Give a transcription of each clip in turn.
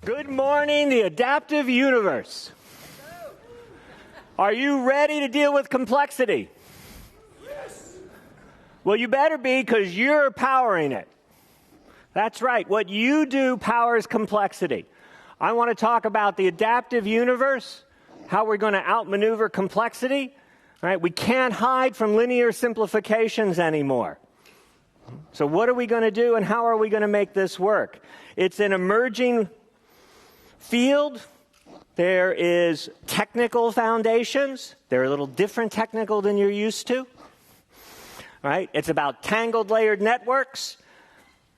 Good morning, the adaptive universe. Are you ready to deal with complexity? Yes. Well, you better be, because you're powering it. That's right. What you do powers complexity. I want to talk about the adaptive universe, how we're going to outmaneuver complexity. Right? We can't hide from linear simplifications anymore. So what are we going to do, and how are we going to make this work? It's an emerging field. There is technical foundations. They're a little different technical than you're used to. Right? It's about tangled layered networks,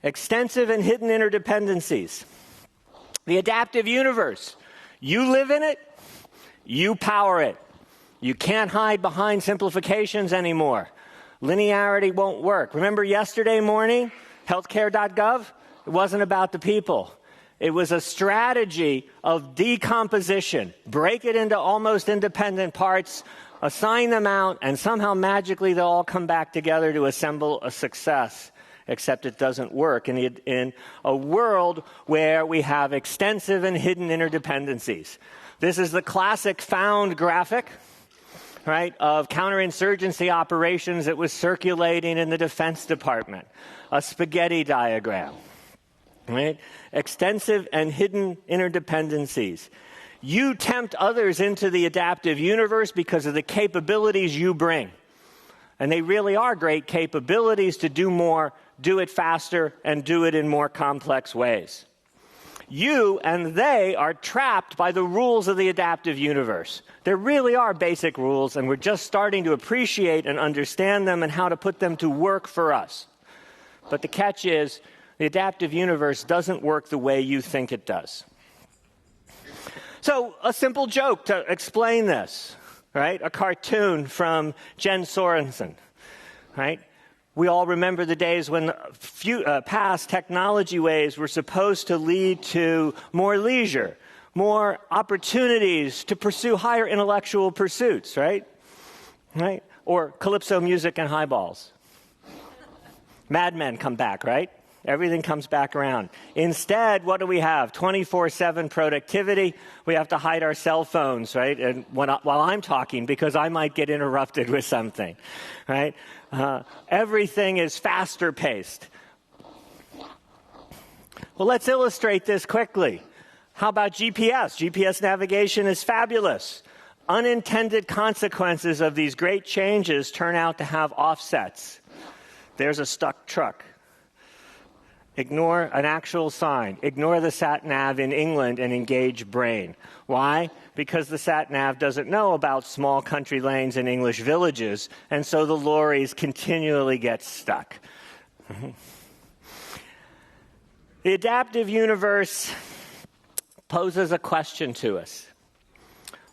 extensive and hidden interdependencies. The adaptive universe. You live in it. You power it. You can't hide behind simplifications anymore. Linearity won't work. Remember yesterday morning, healthcare.gov? It wasn't about the people. It was a strategy of decomposition. Break it into almost independent parts, assign them out, and somehow magically they'll all come back together to assemble a success. Except it doesn't work in a world where we have extensive and hidden interdependencies. This is the classic found graphic, right, of counterinsurgency operations that was circulating in the Defense Department. A spaghetti diagram. Right? Extensive and hidden interdependencies. You tempt others into the adaptive universe because of the capabilities you bring. And they really are great capabilities to do more, do it faster, and do it in more complex ways. You and they are trapped by the rules of the adaptive universe. There really are basic rules, and we're just starting to appreciate and understand them and how to put them to work for us. But the catch is, the adaptive universe doesn't work the way you think it does. So, a simple joke to explain this, right? A cartoon from Jen Sorensen, right? We all remember the days when past technology waves were supposed to lead to more leisure, more opportunities to pursue higher intellectual pursuits, right? Right? Or calypso music and highballs. Mad Men come back, right? Everything comes back around. Instead, what do we have? 24/7 productivity. We have to hide our cell phones, right? And while I'm talking, because I might get interrupted with something, right? Everything is faster paced. Well, let's illustrate this quickly. How about GPS? GPS navigation is fabulous. Unintended consequences of these great changes turn out to have offsets. There's a stuck truck. Ignore an actual sign. Ignore the sat-nav in England and engage brain. Why? Because the sat-nav doesn't know about small country lanes and English villages, and so the lorries continually get stuck. The adaptive universe poses a question to us.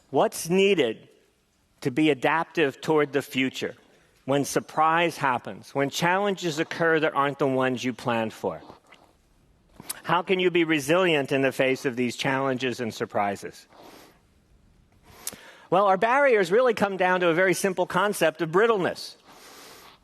What's needed to be adaptive toward the future? When surprise happens, when challenges occur that aren't the ones you planned for? How can you be resilient in the face of these challenges and surprises? Well, our barriers really come down to a very simple concept of brittleness.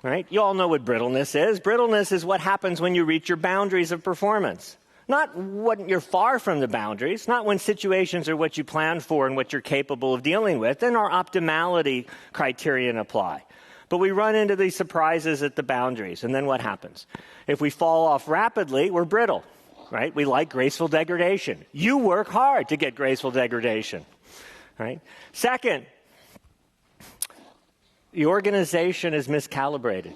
Right? You all know what brittleness is. Brittleness is what happens when you reach your boundaries of performance. Not when you're far from the boundaries, not when situations are what you planned for and what you're capable of dealing with, then our optimality criterion apply. But we run into these surprises at the boundaries, and then what happens? If we fall off rapidly, we're brittle, right? We like graceful degradation. You work hard to get graceful degradation, right? Second, the organization is miscalibrated.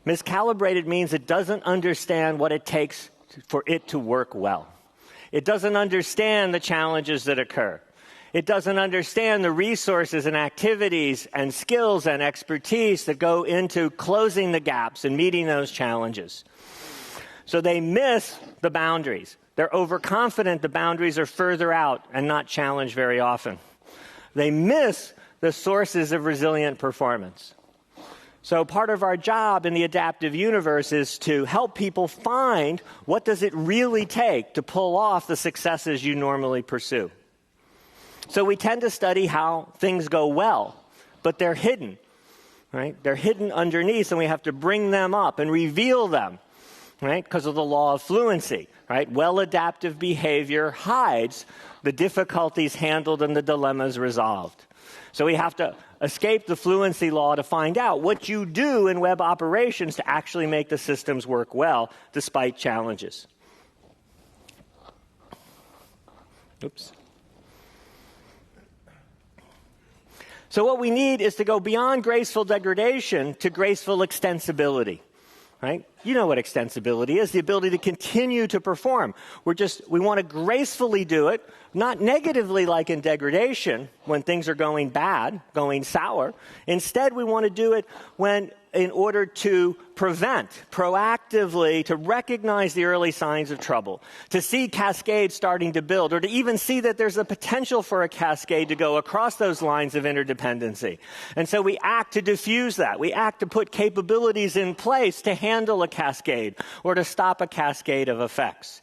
Miscalibrated means it doesn't understand what it takes for it to work well. It doesn't understand the challenges that occur. It doesn't understand the resources and activities and skills and expertise that go into closing the gaps and meeting those challenges. So they miss the boundaries. They're overconfident the boundaries are further out and not challenged very often. They miss the sources of resilient performance. So part of our job in the adaptive universe is to help people find what does it really take to pull off the successes you normally pursue. So we tend to study how things go well, but they're hidden, right? They're hidden underneath, and we have to bring them up and reveal them, right? Because of the law of fluency, right? Well-adaptive behavior hides the difficulties handled and the dilemmas resolved. So we have to escape the fluency law to find out what you do in web operations to actually make the systems work well despite challenges. Oops. So what we need is to go beyond graceful degradation to graceful extensibility. Right? You know what extensibility is, the ability to continue to perform. We want to gracefully do it, not negatively like in degradation when things are going bad, going sour. Instead, we want to do it in order to prevent, proactively, to recognize the early signs of trouble, to see cascades starting to build, or to even see that there's a potential for a cascade to go across those lines of interdependency. And so we act to diffuse that. We act to put capabilities in place to handle a cascade or to stop a cascade of effects.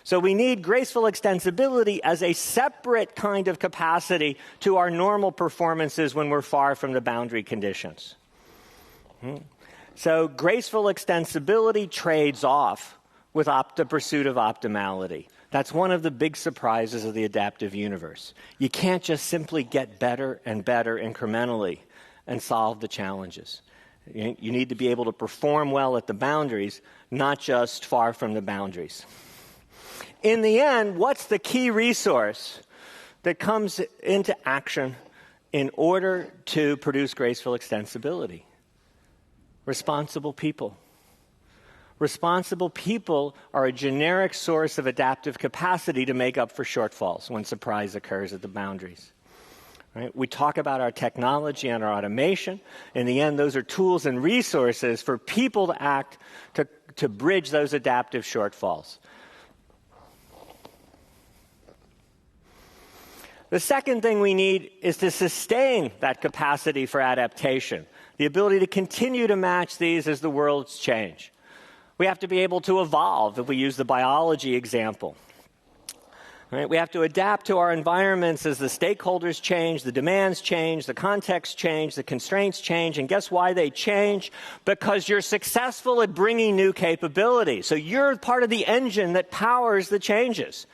So we need graceful extensibility as a separate kind of capacity to our normal performances when we're far from the boundary conditions. So graceful extensibility trades off with the pursuit of optimality. That's one of the big surprises of the adaptive universe. You can't just simply get better and better incrementally and solve the challenges. You need to be able to perform well at the boundaries, not just far from the boundaries. In the end, what's the key resource that comes into action in order to produce graceful extensibility? Responsible people. Responsible people are a generic source of adaptive capacity to make up for shortfalls when surprise occurs at the boundaries. Right? We talk about our technology and our automation. In the end, those are tools and resources for people to act to bridge those adaptive shortfalls. The second thing we need is to sustain that capacity for adaptation, the ability to continue to match these as the worlds change. We have to be able to evolve, if we use the biology example. Right? We have to adapt to our environments as the stakeholders change, the demands change, the context change, the constraints change. And guess why they change? Because you're successful at bringing new capabilities. So you're part of the engine that powers the changes.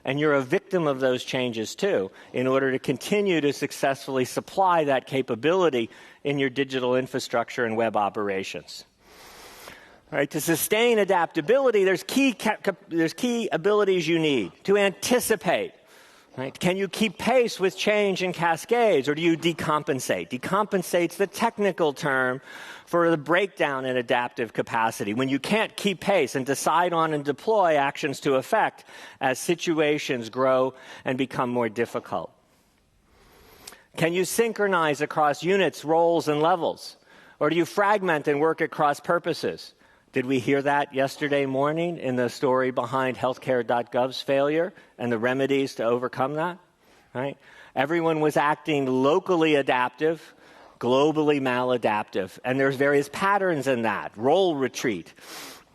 And you're a victim of those changes, too, in order to continue to successfully supply that capability in your digital infrastructure and web operations. All right, to sustain adaptability, there's key abilities you need. To anticipate. Right? Can you keep pace with change in cascades, or do you decompensate? Decompensate's the technical term for the breakdown in adaptive capacity, when you can't keep pace and decide on and deploy actions to effect as situations grow and become more difficult. Can you synchronize across units, roles, and levels? Or do you fragment and work at cross purposes? Did we hear that yesterday morning in the story behind healthcare.gov's failure and the remedies to overcome that? Right? Everyone was acting locally adaptive, globally maladaptive, and there's various patterns in that. Role retreat,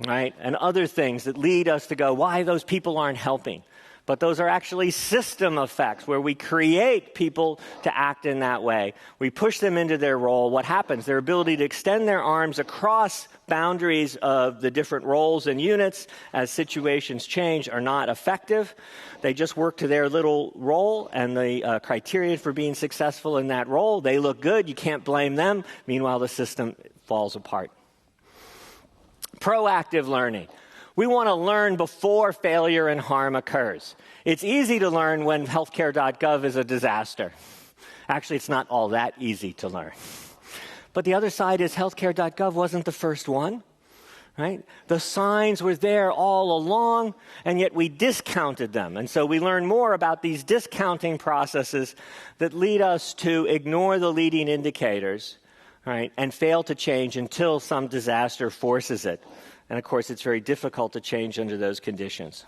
right? And other things that lead us to go, why those people aren't helping? But those are actually system effects where we create people to act in that way. We push them into their role. What happens? Their ability to extend their arms across boundaries of the different roles and units as situations change are not effective. They just work to their little role and the criteria for being successful in that role. They look good. You can't blame them. Meanwhile, the system falls apart. Proactive learning. We want to learn before failure and harm occurs. It's easy to learn when healthcare.gov is a disaster. Actually, it's not all that easy to learn. But the other side is healthcare.gov wasn't the first one, right? The signs were there all along, and yet we discounted them. And so we learn more about these discounting processes that lead us to ignore the leading indicators, right, and fail to change until some disaster forces it. And, of course, it's very difficult to change under those conditions.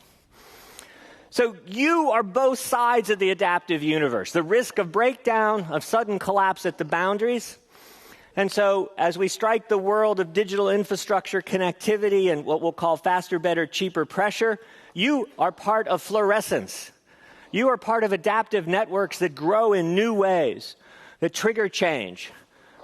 So you are both sides of the adaptive universe, the risk of breakdown, of sudden collapse at the boundaries. And so as we strike the world of digital infrastructure connectivity and what we'll call faster, better, cheaper pressure, you are part of fluorescence. You are part of adaptive networks that grow in new ways, that trigger change.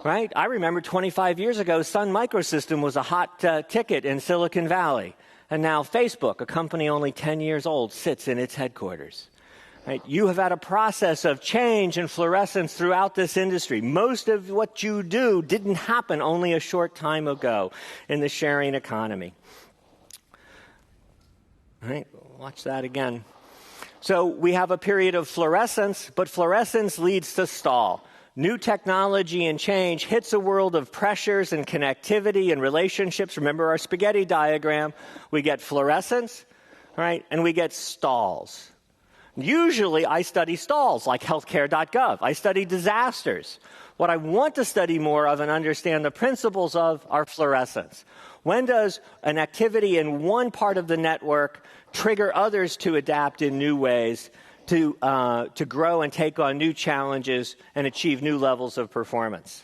right? I remember 25 years ago, Sun Microsystem was a hot ticket in Silicon Valley. And now Facebook, a company only 10 years old, sits in its headquarters. Right? You have had a process of change and fluorescence throughout this industry. Most of what you do didn't happen only a short time ago in the sharing economy. Right? Watch that again. So we have a period of fluorescence, but fluorescence leads to stall. New technology and change hits a world of pressures and connectivity and relationships. Remember our spaghetti diagram. We get fluorescence, right, and we get stalls. Usually I study stalls like healthcare.gov. I study disasters. What I want to study more of and understand the principles of are fluorescence. When does an activity in one part of the network trigger others to adapt in new ways, to grow and take on new challenges and achieve new levels of performance?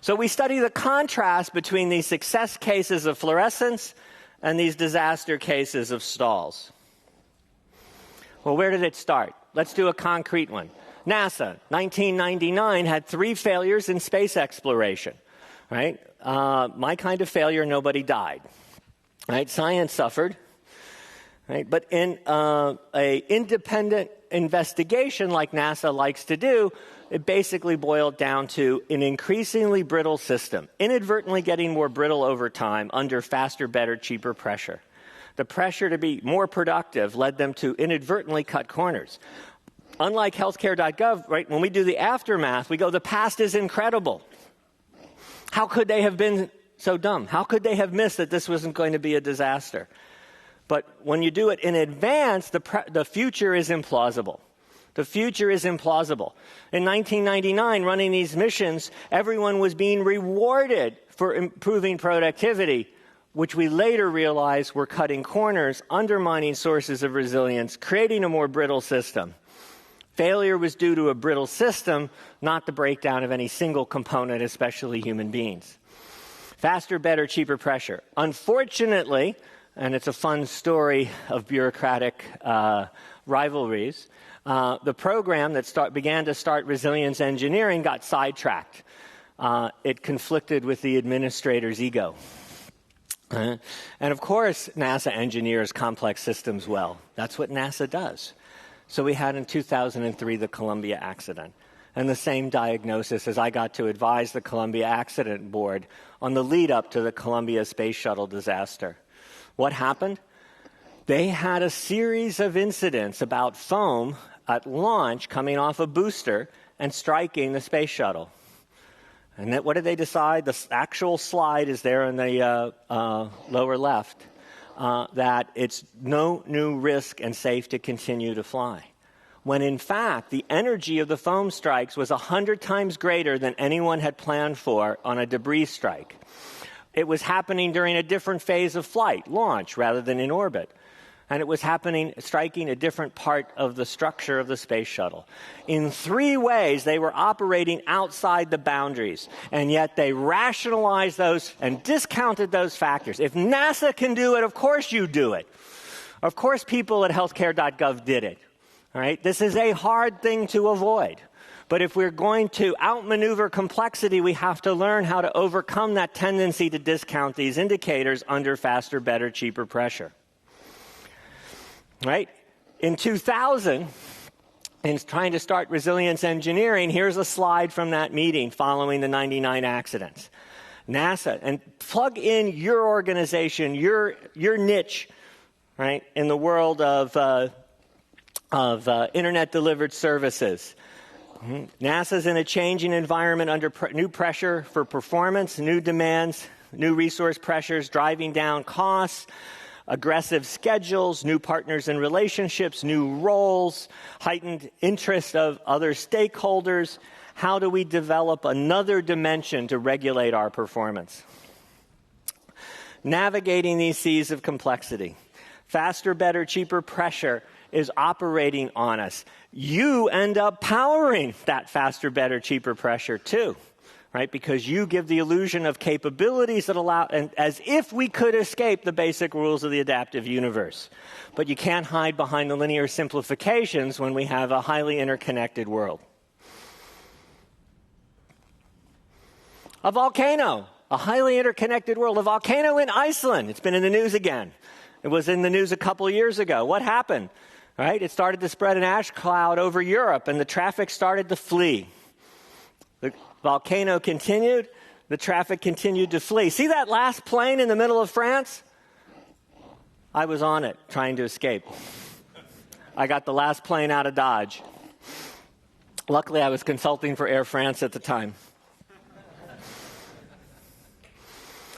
So we study the contrast between these success cases of fluorescence and these disaster cases of stalls. Well, where did it start? Let's do a concrete one. NASA, 1999, had 3 failures in space exploration, right? My kind of failure, nobody died, right? Science suffered, right? But in an independent investigation like NASA likes to do, it basically boiled down to an increasingly brittle system, inadvertently getting more brittle over time under faster, better, cheaper pressure. The pressure to be more productive led them to inadvertently cut corners. Unlike healthcare.gov, right, when we do the aftermath, we go, the past is incredible. How could they have been so dumb? How could they have missed that this wasn't going to be a disaster? But when you do it in advance, the future is implausible. The future is implausible. In 1999, running these missions, everyone was being rewarded for improving productivity, which we later realized were cutting corners, undermining sources of resilience, creating a more brittle system. Failure was due to a brittle system, not the breakdown of any single component, especially human beings. Faster, better, cheaper pressure. Unfortunately, and it's a fun story of bureaucratic rivalries, the program that began to start resilience engineering got sidetracked. It conflicted with the administrator's ego. And of course, NASA engineers complex systems well. That's what NASA does. So we had in 2003 the Columbia accident, and the same diagnosis as I got to advise the Columbia Accident Board on the lead up to the Columbia Space Shuttle disaster. What happened? They had a series of incidents about foam at launch coming off a booster and striking the space shuttle. And then what did they decide? The actual slide is there in the lower left, that it's no new risk and safe to continue to fly. When in fact, the energy of the foam strikes was 100 times greater than anyone had planned for on a debris strike. It was happening during a different phase of flight, launch, rather than in orbit. And it was striking a different part of the structure of the space shuttle. In 3 ways, they were operating outside the boundaries, and yet they rationalized those and discounted those factors. If NASA can do it, of course you do it. Of course people at healthcare.gov did it. All right? This is a hard thing to avoid. But if we're going to outmaneuver complexity, we have to learn how to overcome that tendency to discount these indicators under faster, better, cheaper pressure. Right? In 2000, in trying to start resilience engineering, here's a slide from that meeting following the 99 accidents. NASA, and plug in your organization, your niche, right, in the world of internet-delivered services. NASA's in a changing environment under new pressure for performance, new demands, new resource pressures, driving down costs, aggressive schedules, new partners and relationships, new roles, heightened interest of other stakeholders. How do we develop another dimension to regulate our performance? Navigating these seas of complexity. Faster, better, cheaper pressure is operating on us. You end up powering that faster, better, cheaper pressure too. Right? Because you give the illusion of capabilities that allow, and as if we could escape the basic rules of the adaptive universe. But you can't hide behind the linear simplifications when we have a highly interconnected world. A volcano, a highly interconnected world. A volcano in Iceland. It's been in the news again. It was in the news a couple years ago. What happened? Right? It started to spread an ash cloud over Europe, and the traffic started to flee. The volcano continued. The traffic continued to flee. See that last plane in the middle of France? I was on it, trying to escape. I got the last plane out of Dodge. Luckily, I was consulting for Air France at the time.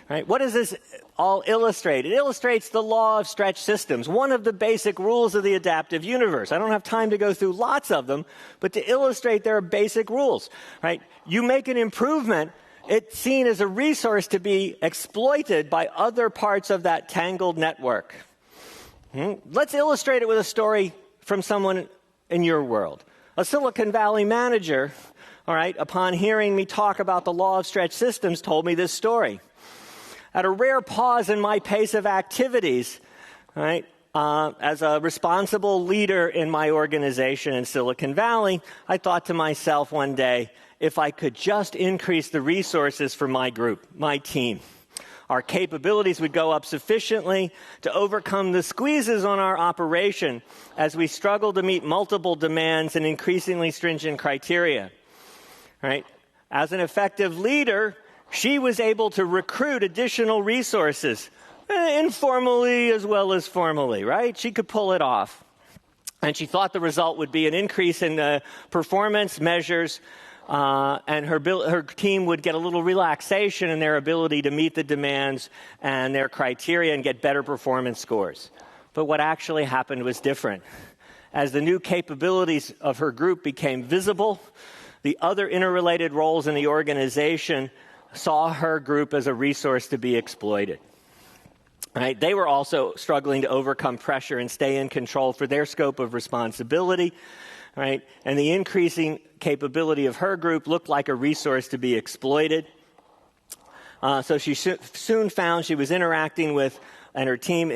Right? What does this all illustrate? It illustrates the law of stretched systems, one of the basic rules of the adaptive universe. I don't have time to go through lots of them, but to illustrate there are basic rules. Right? You make an improvement, it's seen as a resource to be exploited by other parts of that tangled network. Let's illustrate it with a story from someone in your world. A Silicon Valley manager, all right, upon hearing me talk about the law of stretched systems, told me this story. At a rare pause in my pace of activities, right, as a responsible leader in my organization in Silicon Valley, I thought to myself one day, if I could just increase the resources for my group, my team, our capabilities would go up sufficiently to overcome the squeezes on our operation as we struggle to meet multiple demands and increasingly stringent criteria. Right? As an effective leader, she was able to recruit additional resources, informally as well as formally, right? She could pull it off. And she thought the result would be an increase in performance measures, and her team would get a little relaxation in their ability to meet the demands and their criteria and get better performance scores. But what actually happened was different. As the new capabilities of her group became visible, the other interrelated roles in the organization saw her group as a resource to be exploited. Right? They were also struggling to overcome pressure and stay in control for their scope of responsibility. Right? And the increasing capability of her group looked like a resource to be exploited. So she soon found she was interacting with and her team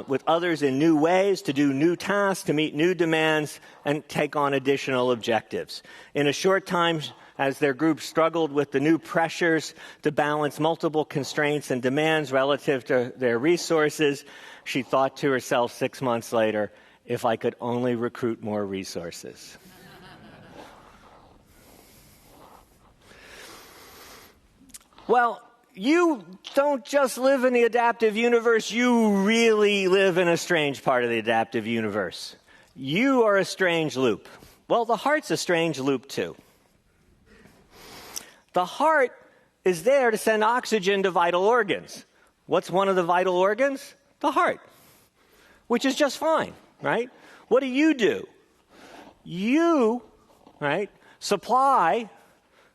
with others in new ways, to do new tasks, to meet new demands, and take on additional objectives. In a short time, as their group struggled with the new pressures to balance multiple constraints and demands relative to their resources, she thought to herself 6 months later, if I could only recruit more resources. Well, you don't just live in the adaptive universe, you really live in a strange part of the adaptive universe. You are a strange loop. Well, the heart's a strange loop too. The heart is there to send oxygen to vital organs. What's one of the vital organs? The heart, which is just fine, right? What do? You, right, supply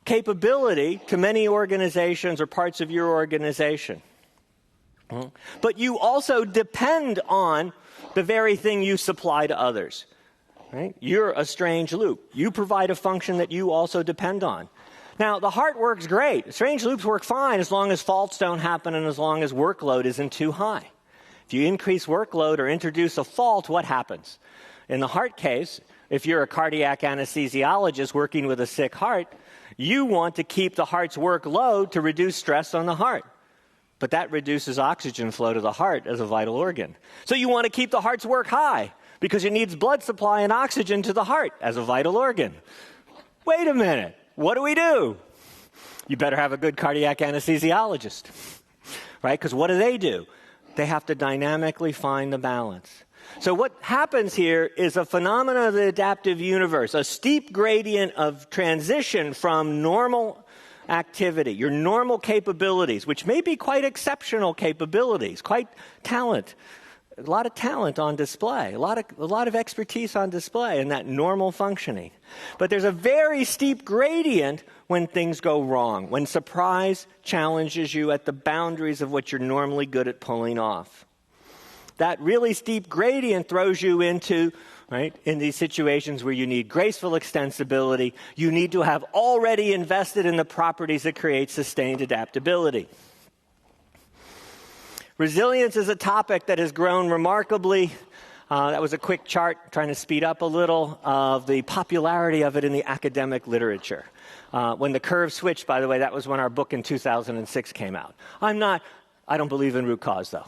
capability to many organizations or parts of your organization. But you also depend on the very thing you supply to others. Right? You're a strange loop. You provide a function that you also depend on. Now, the heart works great. Strange loops work fine as long as faults don't happen and as long as workload isn't too high. If you increase workload or introduce a fault, what happens? In the heart case, if you're a cardiac anesthesiologist working with a sick heart, you want to keep the heart's workload to reduce stress on the heart. But that reduces oxygen flow to the heart as a vital organ. So you want to keep the heart's work high because it needs blood supply and oxygen to the heart as a vital organ. Wait a minute. What do? You better have a good cardiac anesthesiologist, right? Because what do? They have to dynamically find the balance. So what happens here is a phenomenon of the adaptive universe, a steep gradient of transition from normal activity, your normal capabilities, which may be quite exceptional capabilities, quite talent, a lot of talent on display, a lot of expertise on display in that normal functioning. But there's a very steep gradient when things go wrong, when surprise challenges you at the boundaries of what you're normally good at pulling off. That really steep gradient throws you into, right, in these situations where you need graceful extensibility, you need to have already invested in the properties that create sustained adaptability. Resilience is a topic that has grown remarkably That was a quick chart trying to speed up a little of the popularity of it in the academic literature. When the curve switched, by the way, that was when our book in 2006 came out. I don't believe in root cause, though.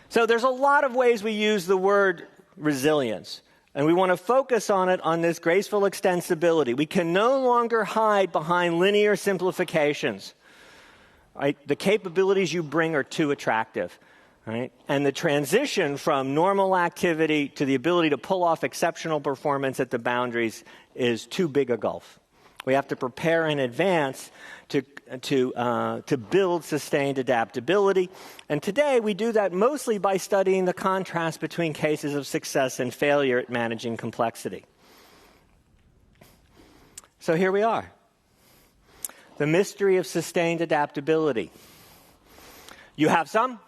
So there's a lot of ways we use the word resilience, and we want to focus on it on this graceful extensibility. We can no longer hide behind linear simplifications. Right? The capabilities you bring are too attractive. Right? And the transition from normal activity to the ability to pull off exceptional performance at the boundaries is too big a gulf. We have to prepare in advance to build sustained adaptability. And today we do that mostly by studying the contrast between cases of success and failure at managing complexity. So here we are. The mystery of sustained adaptability. You have some.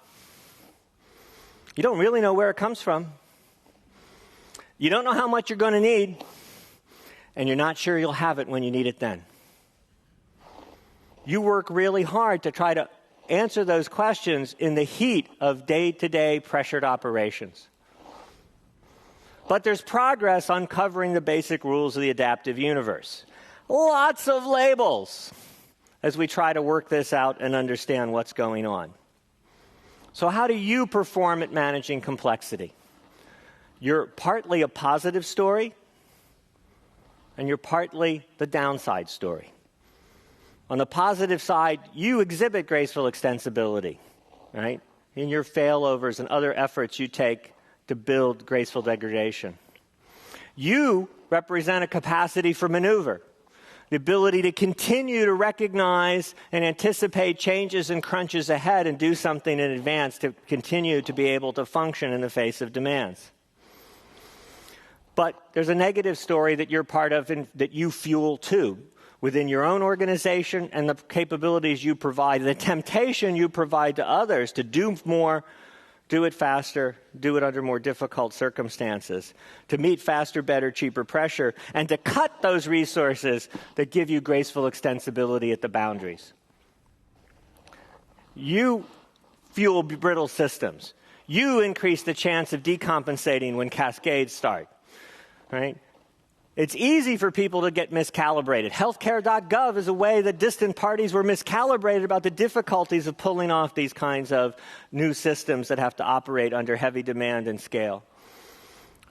You don't really know where it comes from. You don't know how much you're going to need, and you're not sure you'll have it when you need it then. You work really hard to try to answer those questions in the heat of day-to-day pressured operations. But there's progress uncovering the basic rules of the adaptive universe. Lots of labels as we try to work this out and understand what's going on. So how do you perform at managing complexity? You're partly a positive story, and you're partly the downside story. On the positive side, you exhibit graceful extensibility, right? In your failovers and other efforts you take to build graceful degradation. You represent a capacity for maneuver, the ability to continue to recognize and anticipate changes and crunches ahead and do something in advance to continue to be able to function in the face of demands. But there's a negative story that you're part of and that you fuel too, within your own organization and the capabilities you provide, the temptation you provide to others to do more, do it faster, do it under more difficult circumstances, to meet faster, better, cheaper pressure, and to cut those resources that give you graceful extensibility at the boundaries. You fuel brittle systems. You increase the chance of decompensating when cascades start. Right? It's easy for people to get miscalibrated. Healthcare.gov is a way that distant parties were miscalibrated about the difficulties of pulling off these kinds of new systems that have to operate under heavy demand and scale.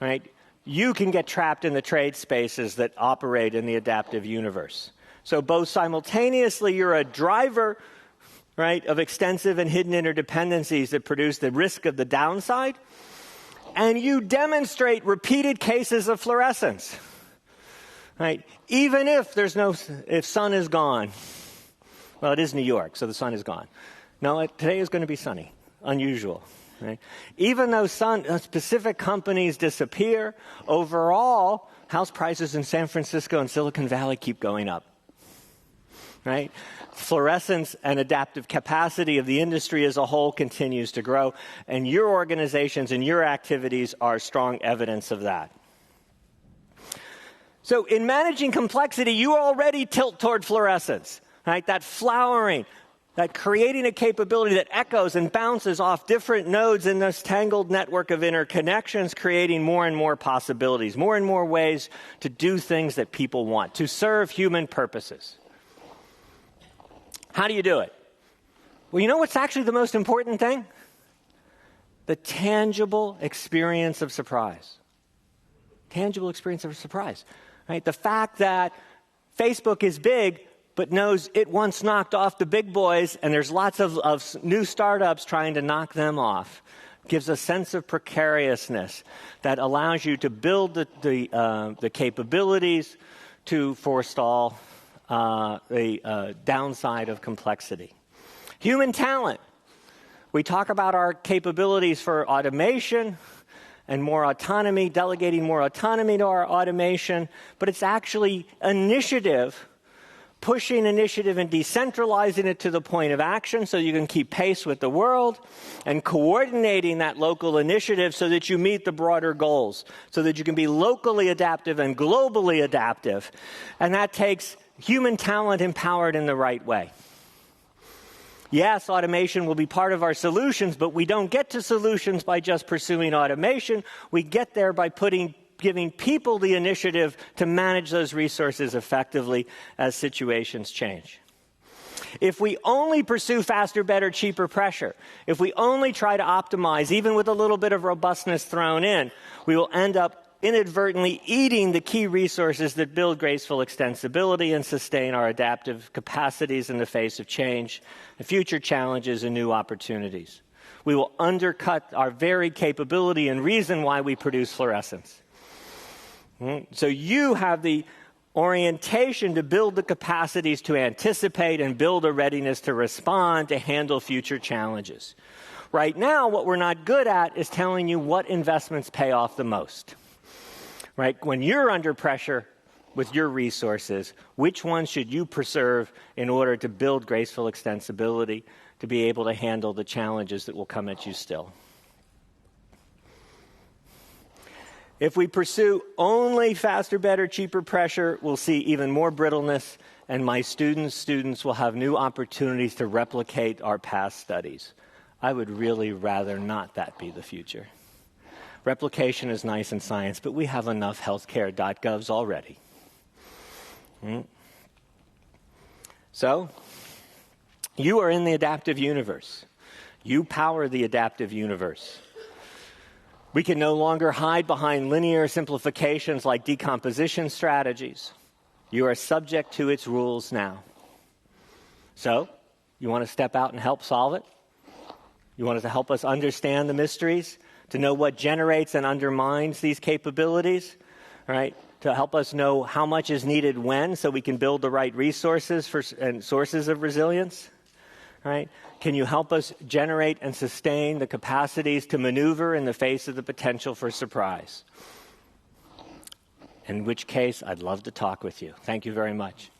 Right? You can get trapped in the trade spaces that operate in the adaptive universe. So both simultaneously, you're a driver, right, of extensive and hidden interdependencies that produce the risk of the downside, and you demonstrate repeated cases of fluorescence. Right? Even if if sun is gone. Well, it is New York, so the sun is gone. No, today is going to be sunny. Unusual. Right? Even though specific companies disappear, overall, house prices in San Francisco and Silicon Valley keep going up. Right? Fluorescence and adaptive capacity of the industry as a whole continues to grow, and your organizations and your activities are strong evidence of that. So in managing complexity, you already tilt toward fluorescence, right? That flowering, that creating a capability that echoes and bounces off different nodes in this tangled network of interconnections, creating more and more possibilities, more and more ways to do things that people want, to serve human purposes. How do you do it? Well, you know what's actually the most important thing? The tangible experience of surprise. Tangible experience of surprise. Right? The fact that Facebook is big, but knows it once knocked off the big boys, and there's lots of new startups trying to knock them off, gives a sense of precariousness that allows you to build the capabilities to forestall the downside of complexity. Human talent. We talk about our capabilities for automation and more autonomy, delegating more autonomy to our automation, but it's actually initiative, pushing initiative and decentralizing it to the point of action so you can keep pace with the world, and coordinating that local initiative so that you meet the broader goals, so that you can be locally adaptive and globally adaptive. And that takes human talent empowered in the right way. Yes, automation will be part of our solutions, but we don't get to solutions by just pursuing automation. We get there by giving people the initiative to manage those resources effectively as situations change. If we only pursue faster, better, cheaper pressure, if we only try to optimize, even with a little bit of robustness thrown in, we will end up inadvertently eating the key resources that build graceful extensibility and sustain our adaptive capacities in the face of change, future challenges, and new opportunities. We will undercut our very capability and reason why we produce fluorescence. So you have the orientation to build the capacities to anticipate and build a readiness to respond, to handle future challenges. Right now, what we're not good at is telling you what investments pay off the most. Right? When you're under pressure with your resources, which ones should you preserve in order to build graceful extensibility, to be able to handle the challenges that will come at you still? If we pursue only faster, better, cheaper pressure, we'll see even more brittleness, and my students will have new opportunities to replicate our past studies. I would really rather not that be the future. Replication is nice in science, but we have enough healthcare.govs already. So, you are in the adaptive universe. You power the adaptive universe. We can no longer hide behind linear simplifications like decomposition strategies. You are subject to its rules now. So, you want to step out and help solve it? You want to help us understand the mysteries? To know what generates and undermines these capabilities? Right? To help us know how much is needed when so we can build the right resources and sources of resilience? Right? Can you help us generate and sustain the capacities to maneuver in the face of the potential for surprise? In which case, I'd love to talk with you. Thank you very much.